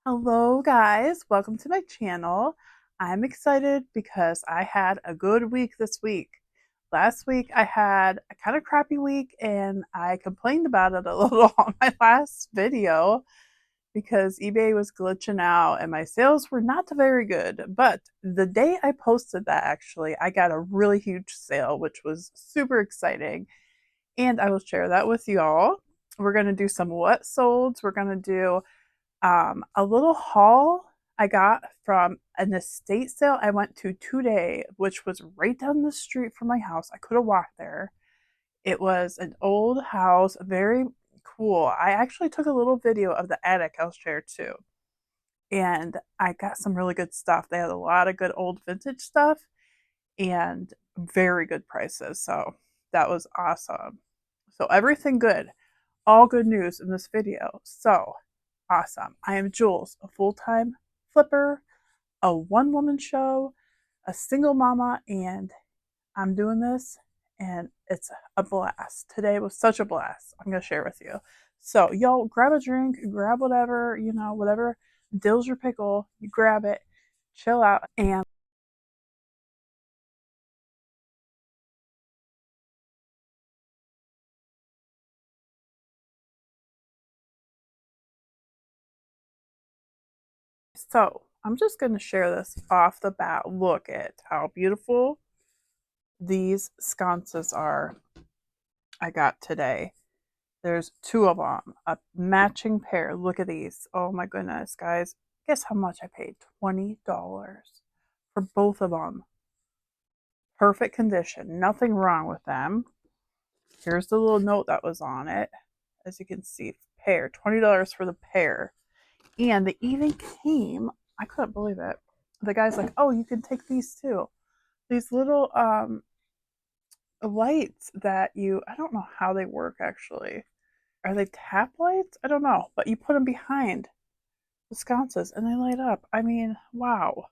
Hello guys, welcome to my channel. I'm excited because I had a good week this week. Last week I had a kind of crappy week and I complained about it a little on my last video because eBay was glitching out and my sales were not very good. But the day I posted that actually, I got a really huge sale, which was super exciting. And I will share that with y'all. We're going to do some what solds. We're going to do a little haul I got from an estate sale I went to today, which was right down the street from my house. I could have walked there. It was an old house, very cool. I actually took a little video of the attic I'll share too. And I got some really good stuff. They had a lot of good old vintage stuff and very good prices. So that was awesome. So everything good. All good news in this video. So awesome. I am Jules, a full-time flipper, a one-woman show, a single mama, and I'm doing this and it's a blast. Today was such a blast. I'm going to share with you. So y'all grab a drink, grab whatever, whatever dills your pickle, you grab it, chill out, and so I'm just going to share this off the bat. Look at how beautiful these sconces are I got today. There's two of them, a matching pair. Look at these. Oh my goodness, guys. Guess how much I paid? $20 for both of them. Perfect condition. Nothing wrong with them. Here's the little note that was on it. As you can see, pair. $20 for the pair. And they even came, I couldn't believe it. The guy's like, oh, you can take these too. These little lights that I don't know how they work actually. Are they tap lights? I don't know, but you put them behind the sconces and they light up. I mean, wow.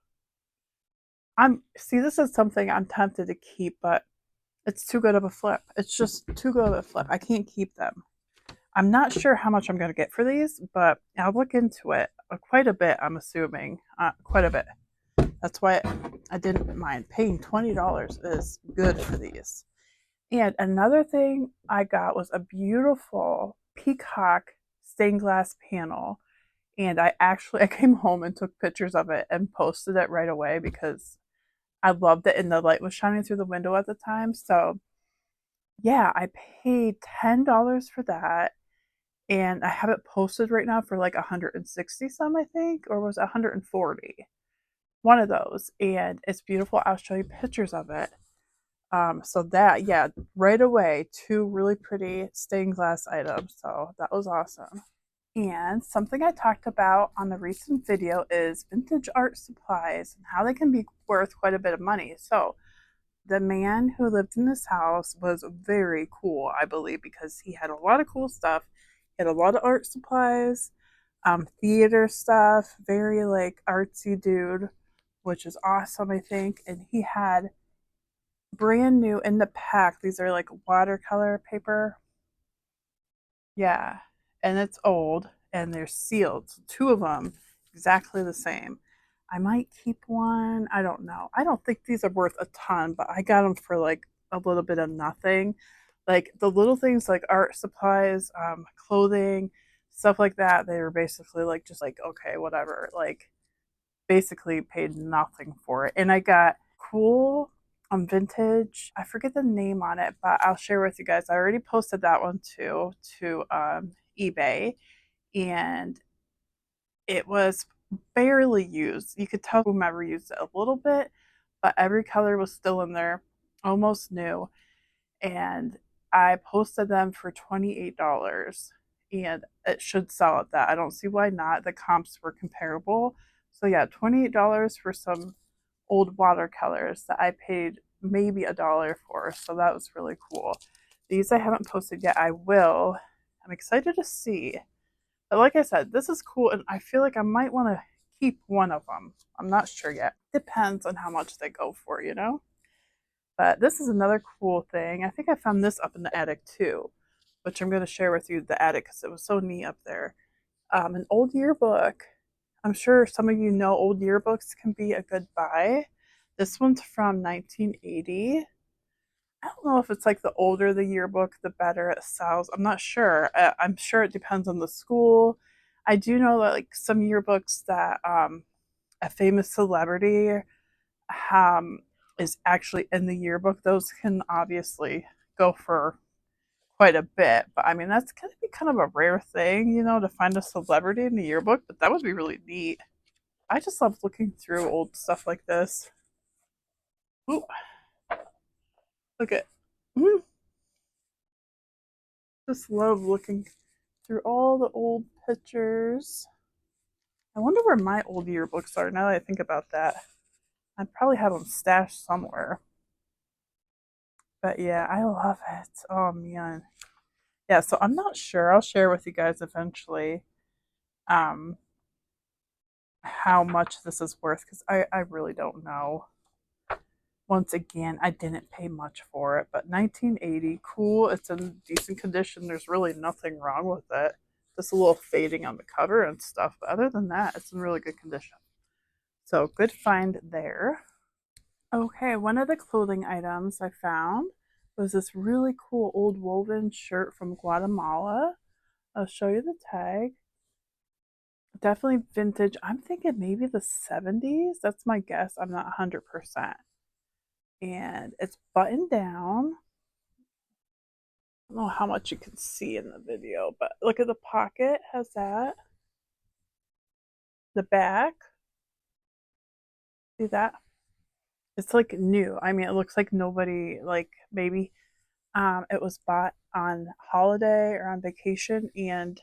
This is something I'm tempted to keep, but it's too good of a flip. It's just too good of a flip. I can't keep them. I'm not sure how much I'm going to get for these, but I'll look into it quite a bit, I'm assuming. Quite a bit. That's why I didn't mind paying $20 is good for these. And another thing I got was a beautiful peacock stained glass panel. And I came home and took pictures of it and posted it right away because I loved it and the light was shining through the window at the time. So yeah, I paid $10 for that. And I have it posted right now for like 160 some, I think, or was it 140? One of those. And it's beautiful. I'll show you pictures of it. So that, yeah, right away, two really pretty stained glass items. So that was awesome. And something I talked about on the recent video is vintage art supplies and how they can be worth quite a bit of money. So the man who lived in this house was very cool, I believe, because he had a lot of cool stuff. He had a lot of art supplies, theater stuff, very like artsy dude, which is awesome, I think. And he had brand new in the pack. These are like watercolor paper. Yeah. And it's old and they're sealed. So two of them exactly the same. I might keep one. I don't know. I don't think these are worth a ton, but I got them for like a little bit of nothing. Like the little things like art supplies, clothing, stuff like that, they were basically like just like, okay, whatever. Like basically paid nothing for it. And I got cool vintage. I forget the name on it, but I'll share with you guys. I already posted that one too to eBay, and it was barely used. You could tell whomever used it a little bit, but every color was still in there, almost new. And I posted them for $28 and it should sell at that. I don't see why not. The comps were comparable. So yeah, $28 for some old watercolors that I paid maybe a dollar for. So that was really cool. These I haven't posted yet. I will. I'm excited to see. But like I said, this is cool and I feel like I might want to keep one of them. I'm not sure yet. Depends on how much they go for, you know? But this is another cool thing. I think I found this up in the attic too, which I'm going to share with you the attic because it was so neat up there. An old yearbook. I'm sure some of you know old yearbooks can be a good buy. This one's from 1980. I don't know if it's like the older the yearbook, the better it sells. I'm not sure. I'm sure it depends on the school. I do know that like some yearbooks that a famous celebrity um, is actually in the yearbook, those can obviously go for quite a bit. But I mean, that's going to be kind of a rare thing, you know, to find a celebrity in the yearbook. But that would be really neat. I just love looking through old stuff like this. Ooh, look at. Mm, just love looking through all the old pictures. I wonder where my old yearbooks are now that I think about that. I probably have them stashed somewhere. But yeah, I love it. Oh man. Yeah, so I'm not sure. I'll share with you guys eventually um how much this is worth because I really don't know. Once again, I didn't pay much for it, but 1980, cool. It's in decent condition. There's really nothing wrong with it. Just a little fading on the cover and stuff. But other than that, it's in really good condition. So good find there. Okay, one of the clothing items I found was this really cool old woven shirt from Guatemala. I'll show you the tag. Definitely vintage. I'm thinking maybe the 70s. That's my guess. I'm not 100%. And it's buttoned down. I don't know how much you can see in the video, but look at the pocket has that. The back, see that? It's like new. I mean, it looks like nobody like maybe it was bought on holiday or on vacation and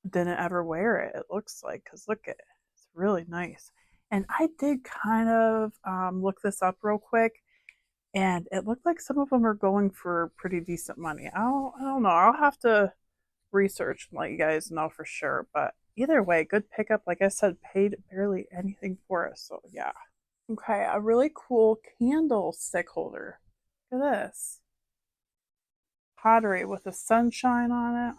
didn't ever wear it. It looks like because look at it, it's really nice. And I did kind of look this up real quick, and it looked like some of them are going for pretty decent money. I don't know. I'll have to research and let you guys know for sure. But either way, good pickup. Like I said, paid barely anything for us. So yeah. Okay, a really cool candle stick holder. Look at this. Pottery with the sunshine on it.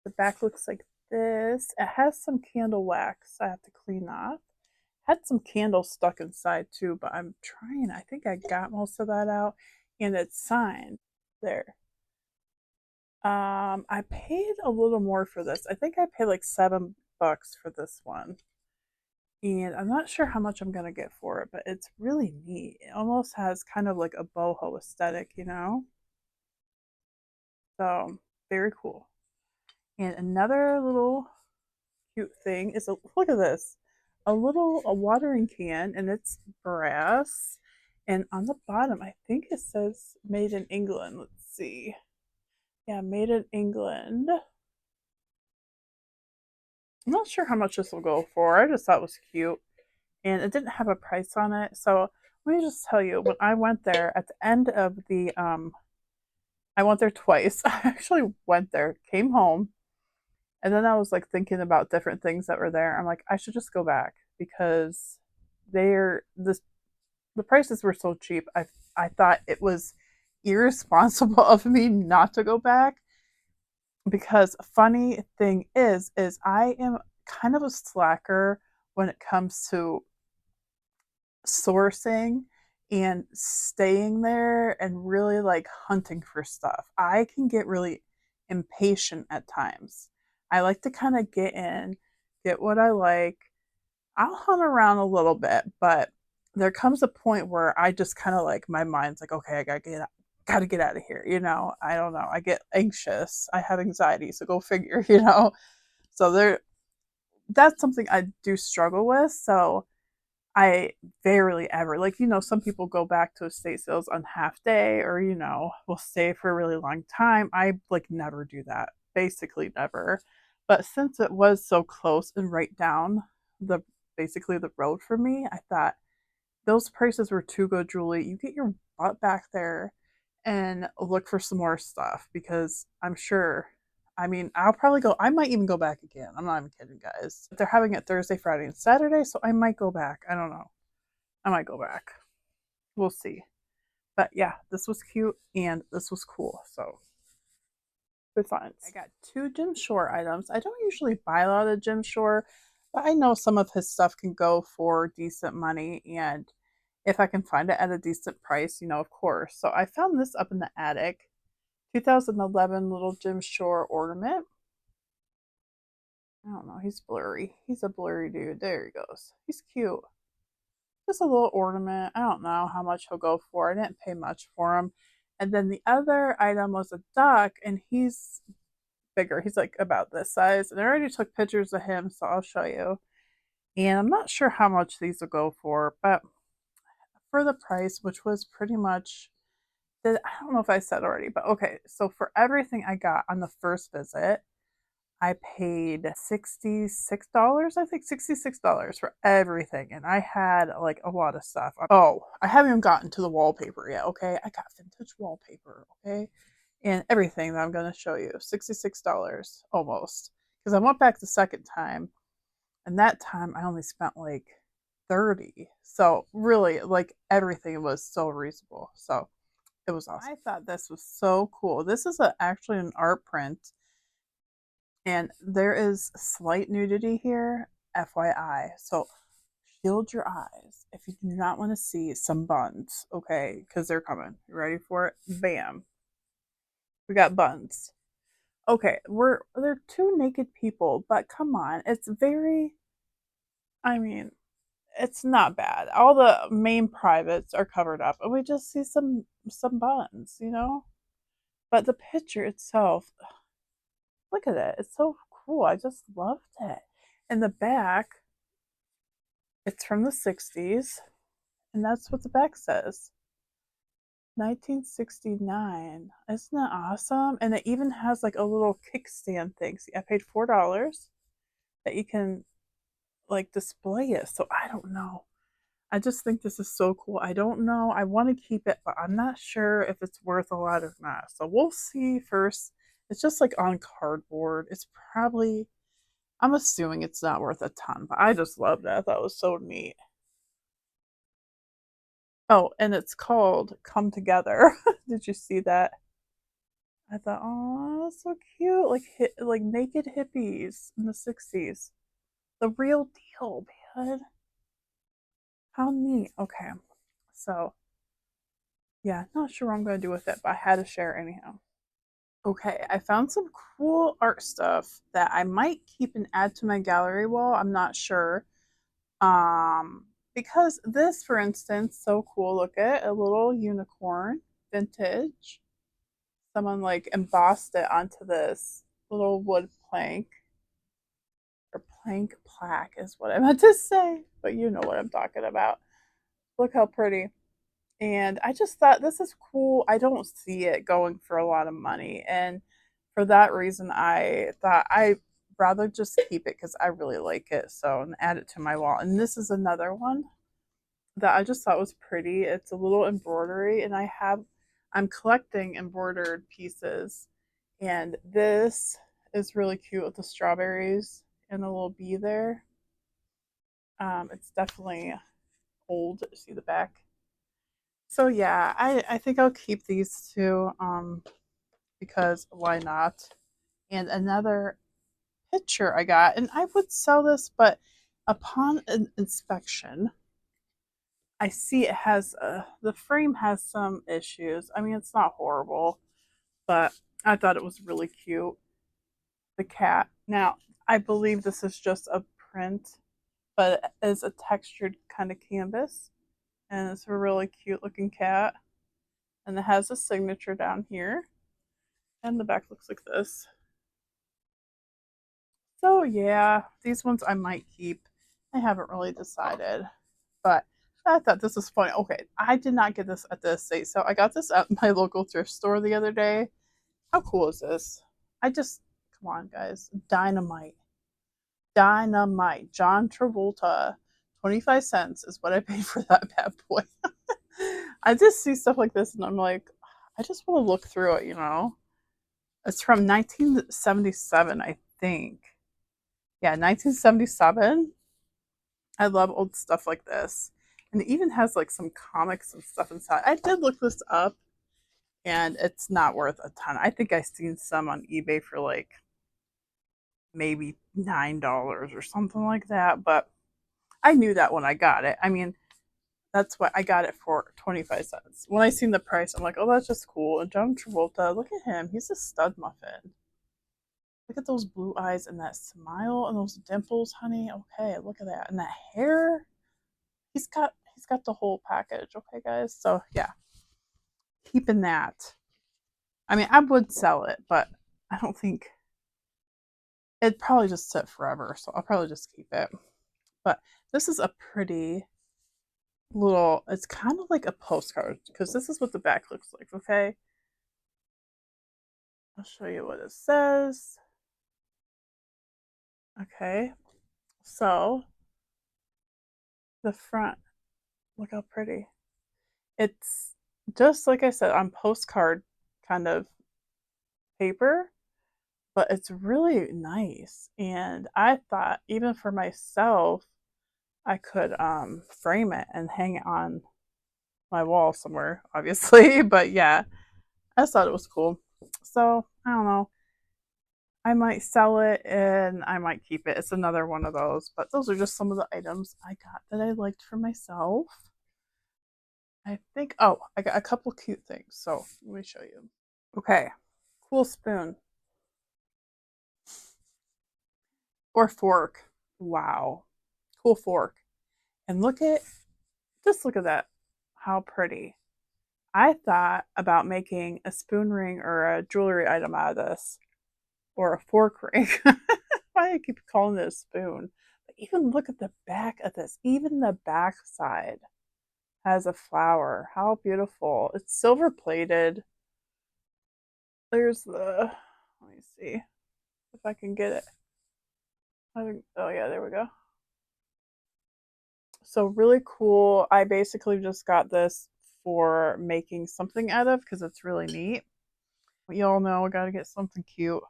The back looks like this. It has some candle wax I have to clean off. Had some candles stuck inside too, but I'm trying. I think I got most of that out. And it's signed. There. I paid a little more for this. I think I paid like $7 for this one. And I'm not sure how much I'm gonna get for it, but it's really neat. It almost has kind of like a boho aesthetic, you know? So very cool. And another little cute thing is a look at this. A watering can and it's brass. And on the bottom, I think it says made in England. Let's see. Yeah, made in England. I'm not sure how much this will go for. I just thought it was cute. And it didn't have a price on it. So let me just tell you, when I went there at the end of the I went there twice. I actually went there, came home, and then I was like thinking about different things that were there. I'm like, I should just go back because they're this the prices were so cheap. I thought it was irresponsible of me not to go back because funny thing is I am kind of a slacker when it comes to sourcing and staying there and really like hunting for stuff. I can get really impatient at times. I like to kind of get in, get what I like. I'll hunt around a little bit, but there comes a point where I just kind of like my mind's like, okay, I gotta get out of here. You know, I don't know. I get anxious. I have anxiety, so go figure. You know, so there. That's something I do struggle with. So I rarely ever like some people go back to estate sales on half day or will stay for a really long time. I like never do that. Basically never. But since it was so close and right down the basically the road for me, I thought those prices were too good, Julie. You get your butt back there and look for some more stuff because I'm sure. I mean, I'll probably go. I might even go back again. I'm not even kidding, guys. They're having it Thursday, Friday, and Saturday, so I might go back. I don't know. I might go back. We'll see. But yeah, this was cute and this was cool. So with funds. I got 2 Jim Shore items. I don't usually buy a lot of Jim Shore, but I know some of his stuff can go for decent money, and if I can find it at a decent price, of course. So I found this up in the attic. 2011 little Jim Shore ornament. I don't know, he's blurry. He's a blurry dude. There he goes. He's cute. Just a little ornament. I don't know how much he'll go for. I didn't pay much for him. And then the other item was a duck, and he's bigger. He's like about this size. And I already took pictures of him, so I'll show you. And I'm not sure how much these will go for, but for the price, which was pretty much, I don't know if I said already, but okay. So for everything I got on the first visit, I paid $66, I think $66 for everything. And I had like a lot of stuff. Oh, I haven't even gotten to the wallpaper yet, okay? I got vintage wallpaper, okay? And everything that I'm going to show you, $66 almost. Because I went back the second time, and that time I only spent like 30. So really, like everything was so reasonable. So it was awesome. I thought this was so cool. This is actually an art print, and there is slight nudity here, FYI. So shield your eyes if you do not want to see some buns, okay? Because they're coming. You ready for it? Bam. We got buns. Okay, they're 2 naked people, but come on, it's very, I mean, it's not bad. All the main privates are covered up, and we just see some buns. But the picture itself, look at it. It's so cool. I just loved it. In the back, it's from the 60s, and that's what the back says. 1969. Isn't that awesome? And it even has like a little kickstand thing. See, I paid $4 that you can like display it. So I don't know. I just think this is so cool. I don't know. I want to keep it, but I'm not sure if it's worth a lot or not. So we'll see first. It's just like on cardboard. It's probably, I'm assuming it's not worth a ton, but I just loved it. I thought it was so neat. Oh, and it's called Come Together. Did you see that? I thought, oh, that's so cute. Like naked hippies in the 60s. The real deal, man. How neat. Okay. So, yeah, not sure what I'm going to do with it, but I had to share anyhow. Okay, I found some cool art stuff that I might keep and add to my gallery wall. I'm not sure. Because this, for instance, so cool. Look at a little unicorn, vintage. Someone like embossed it onto this little wood plank, or plank plaque is what I meant to say, but you know what I'm talking about. Look how pretty. And I just thought this is cool. I don't see it going for a lot of money. And for that reason, I thought I'd rather just keep it because I really like it. So, and add it to my wall. And this is another one that I just thought was pretty. It's a little embroidery, and I'm collecting embroidered pieces. And this is really cute with the strawberries and a little bee there. It's definitely old. See the back? So yeah, I think I'll keep these two because why not? And another picture I got, and I would sell this, but upon an inspection, I see it has the frame has some issues. I mean, it's not horrible, but I thought it was really cute. The cat. Now, I believe this is just a print, but it is a textured kind of canvas, and it's a really cute looking cat. And it has a signature down here, and the back looks like this. So yeah, these ones I might keep. I haven't really decided, but I thought this was funny. Okay, I did not get this at the estate, so I got this at my local thrift store the other day. How cool is this? Come on, guys, dynamite, dynamite. John Travolta, 25 cents is what I paid for that bad boy. I just see stuff like this, and I'm like, I just want to look through it. It's from 1977, I think. Yeah, 1977. I love old stuff like this. And it even has like some comics and stuff inside. I did look this up, and it's not worth a ton. I think I seen some on eBay for like maybe $9 or something like that, but I knew that when I got it. I mean, that's what I got it for 25 cents. When I seen the price, I'm like, oh, that's just cool. And John Travolta, look at him. He's a stud muffin. Look at those blue eyes and that smile and those dimples, honey. Okay, look at that. And that hair. He's got the whole package. Okay, guys. So yeah, keeping that. I mean, I would sell it, but I don't think it'd probably just sit forever. So I'll probably just keep it. But this is a pretty little, it's kind of like a postcard because this is what the back looks like. Okay, I'll show you what it says. Okay, so the front, look how pretty. It's just like I said on postcard kind of paper, but it's really nice. And I thought even for myself, I could frame it and hang it on my wall somewhere, obviously. But yeah, I just thought it was cool. So I don't know. I might sell it and I might keep it. It's another one of those. But those are just some of the items I got that I liked for myself. I think, oh, I got a couple cute things. So let me show you. Okay, cool spoon or fork. Wow, cool fork. And just look at that. How pretty. I thought about making a spoon ring or a jewelry item out of this or a fork ring. Why I keep calling it a spoon. But even look at the back of this. Even the back side has a flower. How beautiful. It's silver plated. There's the, let me see if I can get it. Oh, yeah, there we go. So, really cool. I basically just got this for making something out of because it's really neat. You all know I got to get something cute.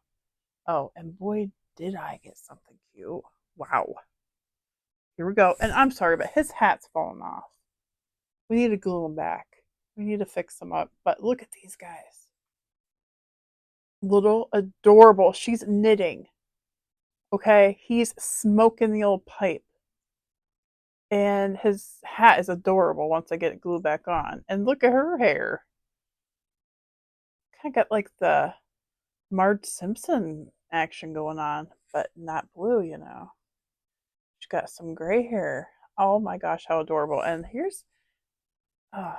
Oh, and boy, did I get something cute. Wow. Here we go. And I'm sorry, but his hat's falling off. We need to glue him back. We need to fix them up. But look at these guys. Little adorable. She's knitting. Okay. He's smoking the old pipe. And his hat is adorable once I get it glued back on. And look at her hair. Kind of got like the Marge Simpson action going on, but not blue, you know. She's got some gray hair. Oh my gosh, how adorable. And here's, uh,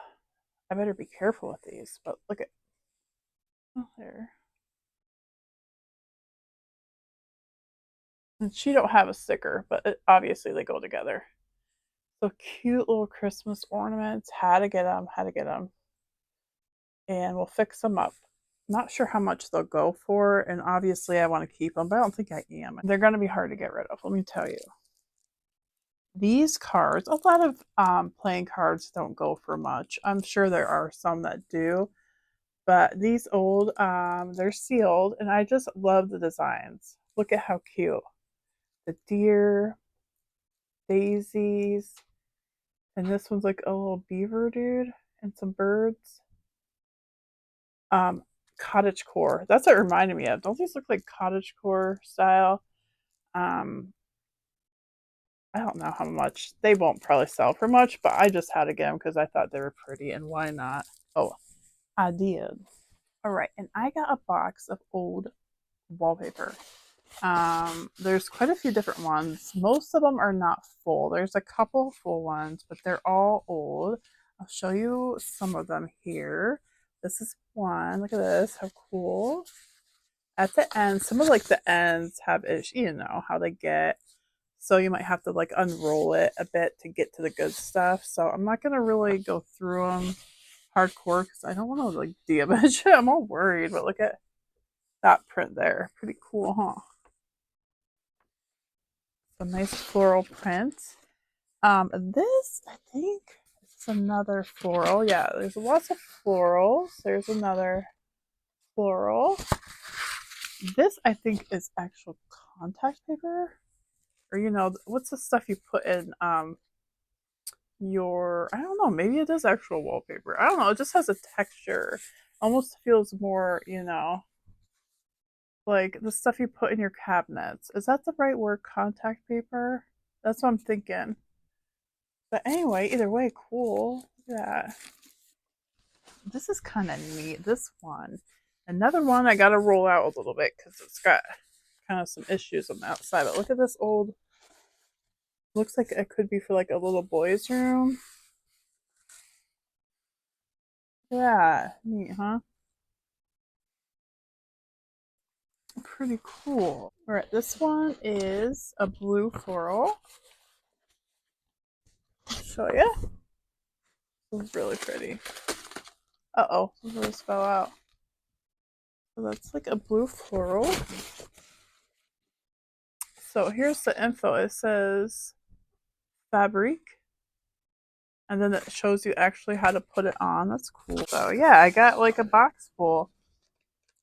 I better be careful with these, but look at, oh, there. And she don't have a sticker, but obviously they go together. So cute little Christmas ornaments. Had to get them, had to get them. And we'll fix them up. Not sure how much they'll go for, and obviously I want to keep them, but I don't think I am. They're going to be hard to get rid of, let me tell you. These cards, a lot of playing cards don't go for much. I'm sure there are some that do, but these old, they're sealed, and I just love the designs. Look at how cute. The deer, daisies, and this one's like a little beaver dude and some birds. Um, cottage core. That's what it reminded me of. Don't these look like cottage core style? Um, I don't know how much. They won't probably sell for much, but I just had to get them because I thought they were pretty, and why not? Oh, I did. All right, and I got a box of old wallpaper. There's quite a few different ones. Most of them are not full. There's a couple full ones, but they're all old. I'll show you some of them here. This is one. Look at this. How cool. At the end, some of like the ends have ish, you know, how they get. So you might have to like unroll it a bit to get to the good stuff. So I'm not going to really go through them hardcore because I don't want to like damage it. I'm all worried, but look at that print there. Pretty cool, huh? A nice floral print. This I think is another floral. Yeah, there's lots of florals. There's another floral. This I think is actual contact paper, or you know, what's the stuff you put in your, I don't know, maybe it is actual wallpaper. I don't know. It just has a texture. Almost feels more, like the stuff you put in your cabinets. Is that the right word? Contact paper? That's what I'm thinking. But anyway, either way, cool. Yeah. This is kind of neat. This one. Another one I got to roll out a little bit because it's got kind of some issues on the outside. But look at this old, looks like it could be for like a little boy's room. Yeah, neat, huh? Pretty cool. All right, this one is a blue floral. I'll show you. It's really pretty. Uh-oh, this fell out. So that's like a blue floral. So here's the info. It says fabric, and then it shows you actually how to put it on. That's cool. So yeah, I got like a box full.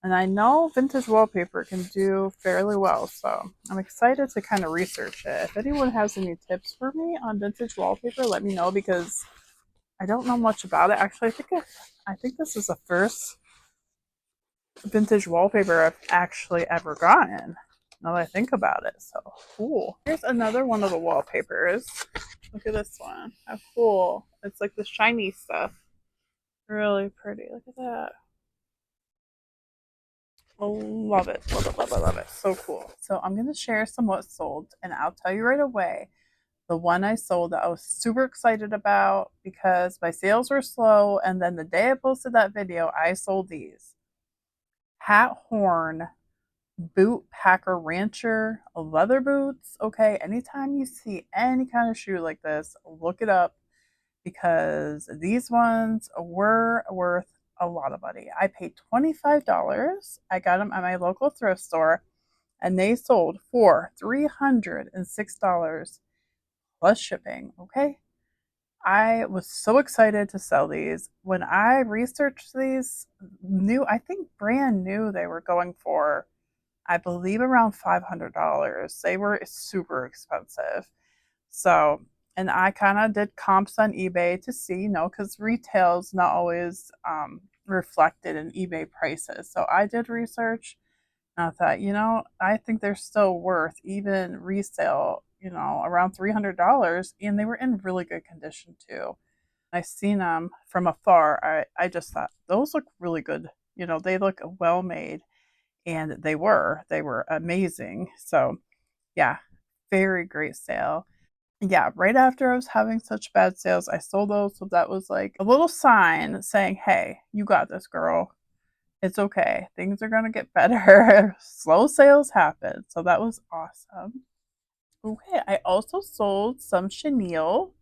And I know vintage wallpaper can do fairly well, so I'm excited to kind of research it. If anyone has any tips for me on vintage wallpaper, let me know because I don't know much about it. Actually, I think this is the first vintage wallpaper I've actually ever gotten. Now that I think about it, so cool. Here's another one of the wallpapers. Look at this one. How cool! It's like the shiny stuff. Really pretty. Look at that. Love it. Love it. Love it. Love it. So cool. So I'm going to share some what sold, and I'll tell you right away. The one I sold that I was super excited about because my sales were slow, and then the day I posted that video, I sold these. Hat horn boot packer rancher leather boots. Okay, anytime you see any kind of shoe like this, look it up because these ones were worth a lot of money. I paid $25. I got them at my local thrift store and they sold for $306 plus shipping. Okay. I was so excited to sell these. When I researched these, I think brand new, they were going for, I believe, around $500. They were super expensive. So, and I kind of did comps on eBay to see, because retail's not always reflected in eBay prices. So I did research and I thought, I think they're still worth even resale, around $300. And they were in really good condition too. I seen them from afar. I just thought those look really good. They look well made and they were amazing. So yeah, very great sale. Yeah, right after I was having such bad sales, I sold those. So that was like a little sign saying, hey, you got this, girl. It's okay. Things are going to get better. Slow sales happen. So that was awesome. Okay, I also sold some chenille.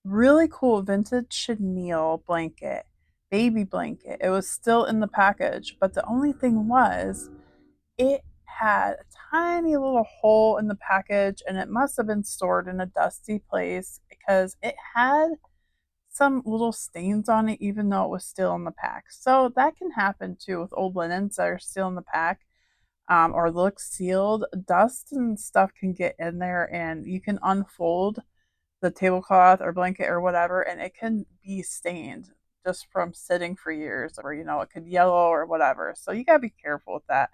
Really cool vintage chenille blanket, baby blanket. It was still in the package, but the only thing was it had a tiny little hole in the package and it must have been stored in a dusty place because it had some little stains on it even though it was still in the pack. So that can happen too with old linens that are still in the pack, or look sealed. Dust and stuff can get in there and you can unfold the tablecloth or blanket or whatever and it can be stained just from sitting for years, or it could yellow or whatever. So you got to be careful with that.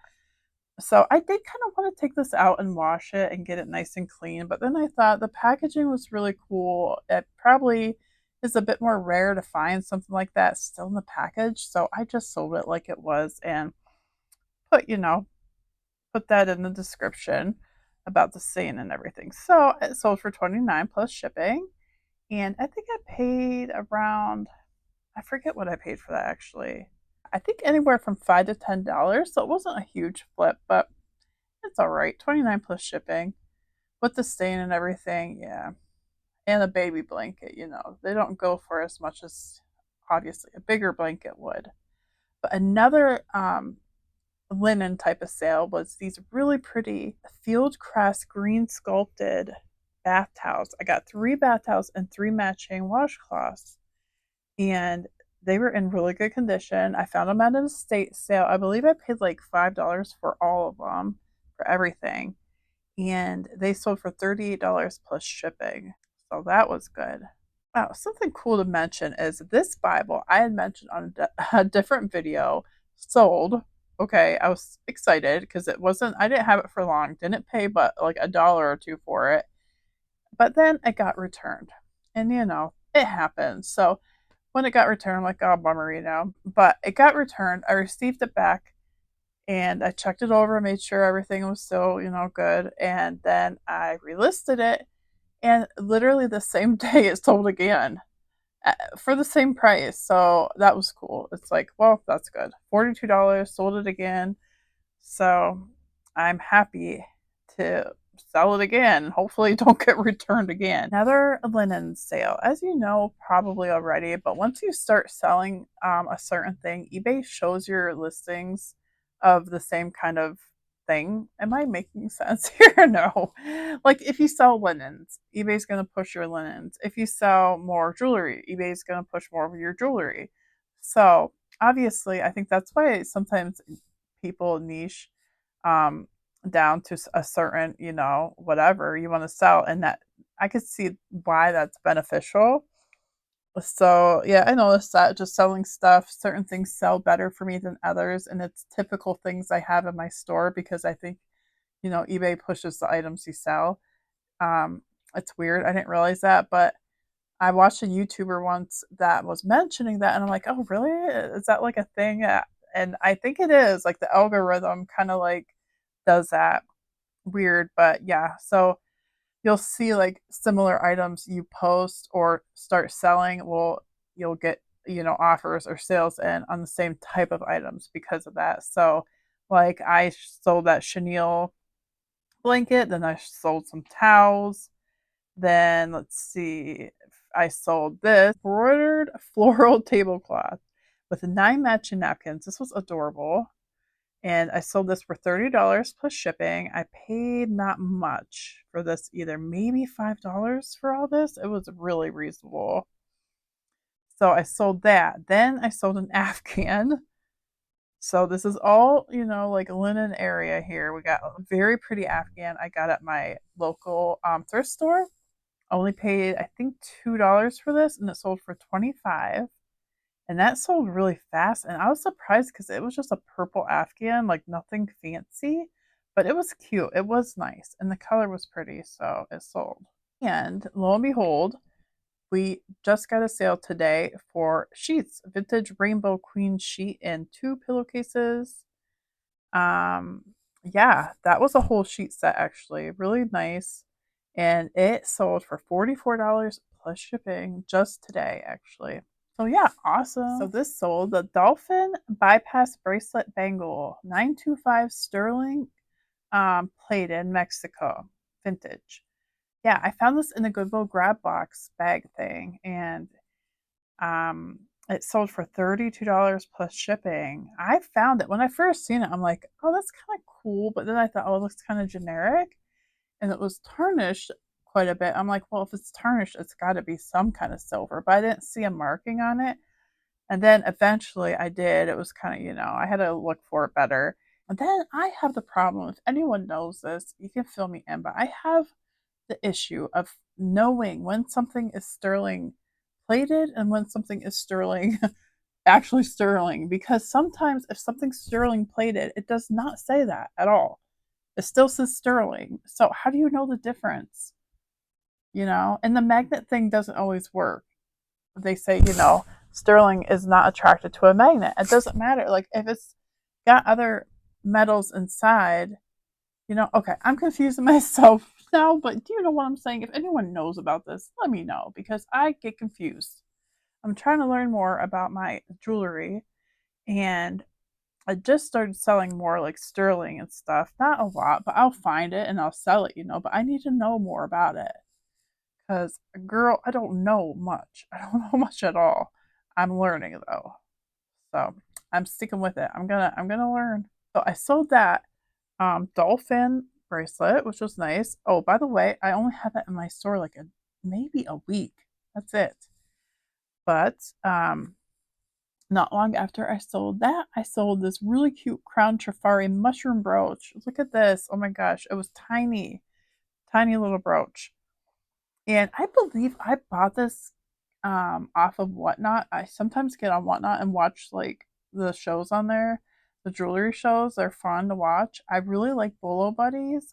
So I did kind of want to take this out and wash it and get it nice and clean. But then I thought the packaging was really cool. It probably is a bit more rare to find something like that still in the package. So I just sold it like it was and put, put that in the description about the stain and everything. So it sold for 29 plus shipping. And I think I paid around, I forget what I paid for that actually. I think anywhere from $5 to $10. So it wasn't a huge flip, but it's all right. 29 plus shipping with the stain and everything. Yeah. And a baby blanket, they don't go for as much as obviously a bigger blanket would. But another linen type of sale was these really pretty field crest green sculpted bath towels. I got 3 bath towels and 3 matching washcloths. And they were in really good condition. I found them at an estate sale. I believe I paid like $5 for all of them, for everything. And they sold for $38 plus shipping. So that was good. Oh, something cool to mention is this Bible I had mentioned on a different video sold. Okay, I was excited because it wasn't, I didn't have it for long, didn't pay but like a dollar or two for it. But then it got returned. And it happens. So when it got returned, I'm like, oh, bummer. But it got returned. I received it back and I checked it over, made sure everything was still, good. And then I relisted it. And literally the same day it sold again for the same price. So that was cool. It's like, well, that's good. $42, sold it again. So I'm happy to sell it again. Hopefully, don't get returned again. Another linen sale, as you know, probably already, but once you start selling a certain thing, eBay shows your listings of the same kind of thing. Am I making sense here? No. Like if you sell linens, eBay's going to push your linens. If you sell more jewelry, eBay's going to push more of your jewelry. So obviously, I think that's why sometimes people niche um, down to a certain, whatever you want to sell. And that I could see why that's beneficial. So, yeah, I noticed that just selling stuff, certain things sell better for me than others. And it's typical things I have in my store because I think, eBay pushes the items you sell. Um, it's weird. I didn't realize that, but I watched a YouTuber once that was mentioning that, and I'm like, oh, really? Is that like a thing? And I think it is. Like the algorithm kind of like does that weird, but yeah. So you'll see like similar items you post or start selling. Well, you'll get offers or sales in on the same type of items because of that. So like I sold that chenille blanket, then I sold some towels, then let's see, I sold this embroidered floral tablecloth with 9 matching napkins. This was adorable. And I sold this for $30 plus shipping. I paid not much for this either, maybe $5 for all this. It was really reasonable. So I sold that. Then I sold an Afghan. So this is all, like a linen area here. We got a very pretty Afghan I got at my local thrift store. Only paid I think $2 for this, and it sold for 25. And that sold really fast, and I was surprised because it was just a purple Afghan, like nothing fancy, but it was cute. It was nice, and the color was pretty, so it sold. And lo and behold, we just got a sale today for sheets, vintage rainbow queen sheet and 2 pillowcases. Um, yeah, that was a whole sheet set actually, really nice, and it sold for $44 plus shipping just today actually. So yeah, awesome. So this sold the Dolphin Bypass Bracelet Bangle 925 sterling plated Mexico vintage. Yeah, I found this in a Goodwill grab box bag thing, and it sold for $32 plus shipping. I found it when I first seen it. I'm like, oh, that's kind of cool, but then I thought, oh, it looks kind of generic, and it was tarnished quite a bit. I'm like, well, if it's tarnished, it's got to be some kind of silver, but I didn't see a marking on it. And then eventually I did. It was kind of, I had to look for it better. And then I have the problem, if anyone knows this, you can fill me in, but I have the issue of knowing when something is sterling plated and when something is sterling actually sterling, because sometimes if something's sterling plated, it does not say that at all. It still says sterling. So how do you know the difference? And the magnet thing doesn't always work. They say, sterling is not attracted to a magnet. It doesn't matter. Like if it's got other metals inside, okay, I'm confusing myself now, but do you know what I'm saying? If anyone knows about this, let me know because I get confused. I'm trying to learn more about my jewelry, and I just started selling more like sterling and stuff. Not a lot, but I'll find it and I'll sell it, but I need to know more about it because, girl, I don't know much. I don't know much at all. I'm learning though. So I'm sticking with it. I'm gonna learn. So I sold that dolphin bracelet, which was nice. Oh, by the way, I only had that in my store like maybe a week. That's it. But not long after I sold that, I sold this really cute crown trifari mushroom brooch. Look at this. Oh my gosh, it was tiny, tiny little brooch. And I believe I bought this off of Whatnot. I sometimes get on Whatnot and watch like the shows on there. The jewelry shows, they're fun to watch. I really like Bolo Buddies.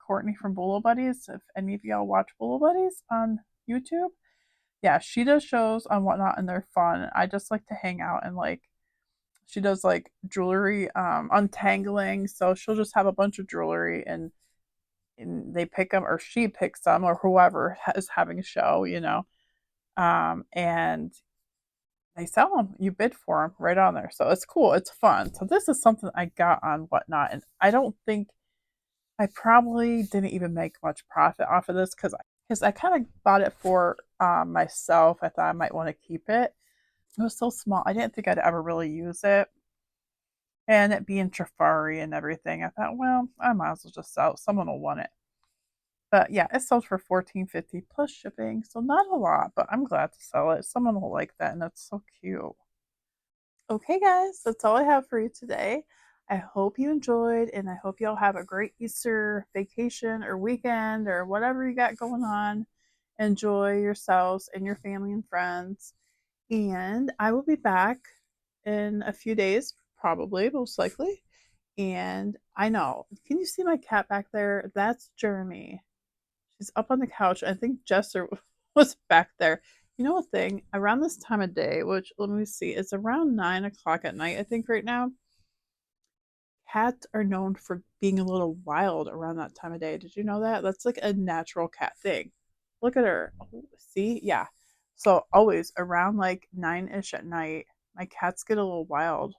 Courtney from Bolo Buddies. If any of y'all watch Bolo Buddies on YouTube, yeah, she does shows on Whatnot and they're fun. I just like to hang out and like she does like jewelry untangling. So she'll just have a bunch of jewelry and they pick them or she picks them or whoever is having a show, you know. And they sell them. You bid for them right on there. So it's cool. It's fun. So this is something I got on Whatnot. And I don't think I probably didn't even make much profit off of this because I kind of bought it for myself. I thought I might want to keep it. It was so small. I didn't think I'd ever really use it. And it being Trafari and everything, I thought, well, I might as well just sell it. Someone will want it. But yeah, it sold for $14.50 plus shipping, so not a lot, but I'm glad to sell it. Someone will like that, and that's so cute. Okay, guys, that's all I have for you today. I hope you enjoyed, and I hope y'all have a great Easter vacation or weekend or whatever you got going on. Enjoy yourselves and your family and friends. And I will be back in a few days, probably, most likely. And I know, can you see my cat back there? That's Jeremy. She's up on the couch. I think Jester was back there. You know a thing? Around this time of day, which let me see, it's around 9 o'clock at night, I think, right now. Cats are known for being a little wild around that time of day. Did you know that? That's like a natural cat thing. Look at her. Oh, see? Yeah. So always around like 9-ish at night, my cats get a little wild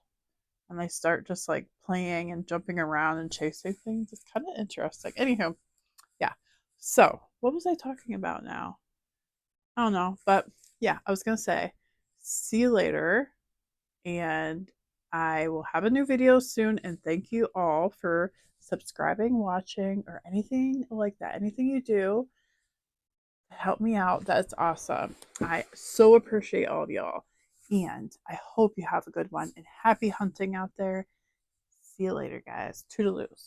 and they start just like playing and jumping around and chasing things. It's kind of interesting. Anywho, yeah. So, what was I talking about now? I don't know, but yeah, I was gonna say, see you later, and I will have a new video soon. And thank you all for subscribing, watching, or anything like that. Anything you do to help me out, that's awesome. I so appreciate all of y'all, and I hope you have a good one and happy hunting out there. See you later, guys. Toodaloos.